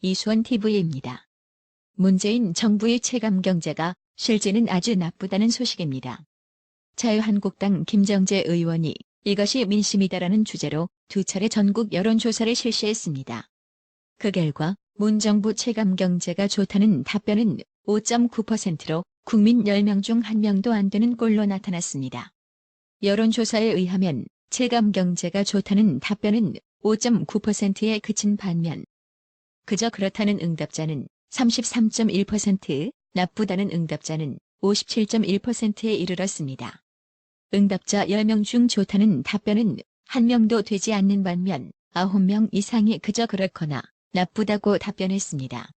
이수원 TV입니다. 문재인 정부의 체감경제가 실제는 아주 나쁘다는 소식입니다. 자유한국당 김정재 의원이 이것이 민심이다라는 주제로 두 차례 전국 여론조사를 실시했습니다. 그 결과 문정부 체감경제가 좋다는 답변은 5.9%로 국민 10명 중 1명도 안 되는 꼴로 나타났습니다. 여론조사에 의하면 체감경제가 좋다는 답변은 5.9%에 그친 반면 그저 그렇다는 응답자는 33.1%, 나쁘다는 응답자는 57.1%에 이르렀습니다. 응답자 10명 중 좋다는 답변은 1명도 되지 않는 반면 9명 이상이 그저 그렇거나 나쁘다고 답변했습니다.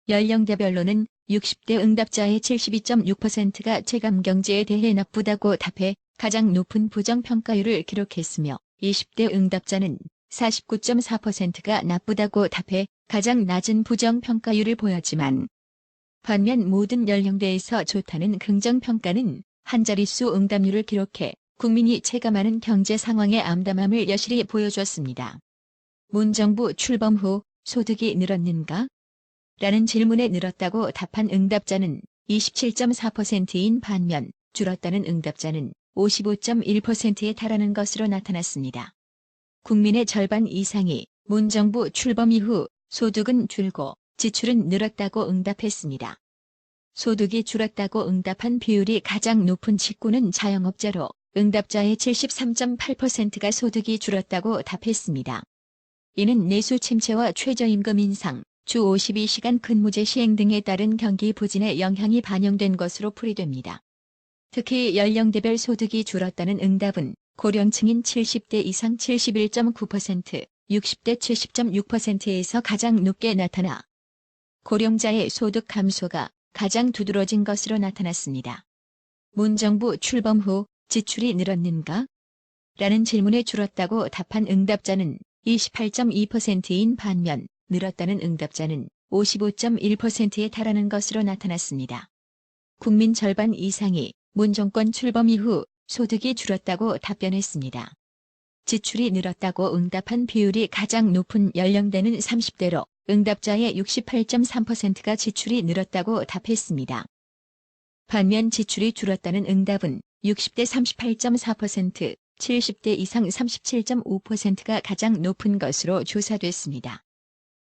연령대별로는 60대 응답자의 72.6%가 체감경제에 대해 나쁘다고 답해 가장 높은 부정평가율을 기록했으며 20대 응답자는 49.4%가 나쁘다고 답해 가장 낮은 부정평가율을 보였지만 반면 모든 연령대에서 좋다는 긍정평가는 한 자릿수 응답률을 기록해 국민이 체감하는 경제 상황의 암담함을 여실히 보여줬습니다. 문정부 출범 후 소득이 늘었는가? 라는 질문에 늘었다고 답한 응답자는 27.4%인 반면 줄었다는 응답자는 55.1%에 달하는 것으로 나타났습니다. 국민의 절반 이상이 문정부 출범 이후 소득은 줄고 지출은 늘었다고 응답했습니다. 소득이 줄었다고 응답한 비율이 가장 높은 직군은 자영업자로 응답자의 73.8%가 소득이 줄었다고 답했습니다. 이는 내수 침체와 최저임금 인상, 주 52시간 근무제 시행 등에 따른 경기 부진의 영향이 반영된 것으로 풀이됩니다. 특히 연령대별 소득이 줄었다는 응답은 고령층인 70대 이상 71.9%, 60대 70.6%에서 가장 높게 나타나 고령자의 소득 감소가 가장 두드러진 것으로 나타났습니다. 문정부 출범 후 지출이 늘었는가? 라는 질문에 줄었다고 답한 응답자는 28.2%인 반면 늘었다는 응답자는 55.1%에 달하는 것으로 나타났습니다. 국민 절반 이상이 문 정권 출범 이후 소득이 줄었다고 답변했습니다. 지출이 늘었다고 응답한 비율이 가장 높은 연령대는 30대로 응답자의 68.3%가 지출이 늘었다고 답했습니다. 반면 지출이 줄었다는 응답은 60대 38.4%, 70대 이상 37.5%가 가장 높은 것으로 조사됐습니다.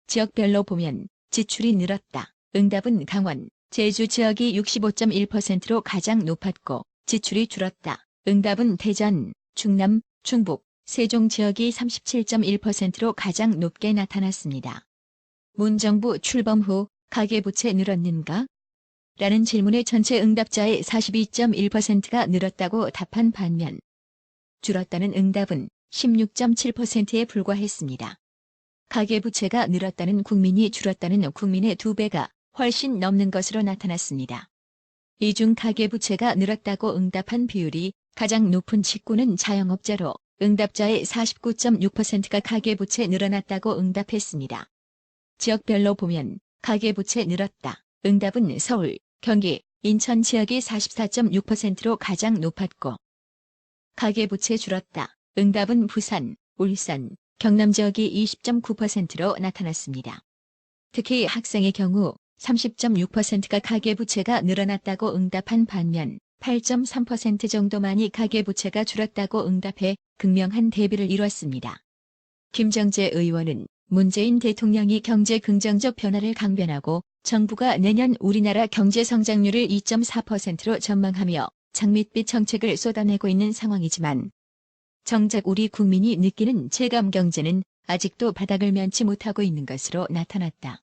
지역별로 보면 지출이 늘었다. 응답은 강원, 제주 지역이 65.1%로 가장 높았고 지출이 줄었다. 응답은 대전, 충남, 충북, 세종 지역이 37.1%로 가장 높게 나타났습니다. 문정부 출범 후 가계부채 늘었는가? 라는 질문에 전체 응답자의 42.1%가 늘었다고 답한 반면 줄었다는 응답은 16.7%에 불과했습니다. 가계부채가 늘었다는 국민이 줄었다는 국민의 2배가 훨씬 넘는 것으로 나타났습니다. 이 중 가계부채가 늘었다고 응답한 비율이 가장 높은 직군은 자영업자로 응답자의 49.6%가 가계부채 늘어났다고 응답했습니다. 지역별로 보면 가계부채 늘었다. 응답은 서울, 경기, 인천 지역이 44.6%로 가장 높았고 가계부채 줄었다. 응답은 부산, 울산, 경남 지역이 20.9%로 나타났습니다. 특히 학생의 경우 30.6%가 가계부채가 늘어났다고 응답한 반면 8.3% 정도만이 가계부채가 줄었다고 응답해 극명한 대비를 이뤘습니다. 김정재 의원은 문재인 대통령이 경제 긍정적 변화를 강변하고 정부가 내년 우리나라 경제 성장률을 2.4%로 전망하며 장밋빛 정책을 쏟아내고 있는 상황이지만 정작 우리 국민이 느끼는 체감 경제는 아직도 바닥을 면치 못하고 있는 것으로 나타났다.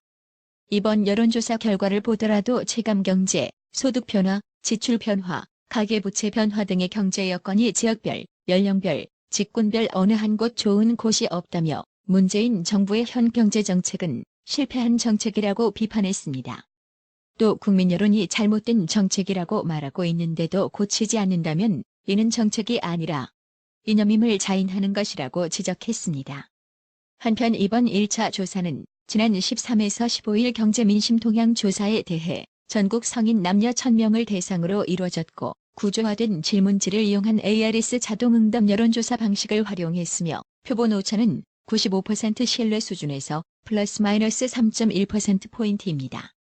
이번 여론조사 결과를 보더라도 체감 경제, 소득 변화, 지출 변화, 가계부채 변화 등의 경제 여건이 지역별, 연령별, 직군별 어느 한 곳 좋은 곳이 없다며 문재인 정부의 현 경제 정책은 실패한 정책이라고 비판했습니다. 또 국민 여론이 잘못된 정책이라고 말하고 있는데도 고치지 않는다면 이는 정책이 아니라 이념임을 자인하는 것이라고 지적했습니다. 한편 이번 1차 조사는 지난 13에서 15일 경제민심 동향 조사에 대해 전국 성인 남녀 1000명을 대상으로 이루어졌고 구조화된 질문지를 이용한 ARS 자동응답 여론조사 방식을 활용했으며 표본 오차는 95% 신뢰 수준에서 플러스 마이너스 3.1%포인트입니다.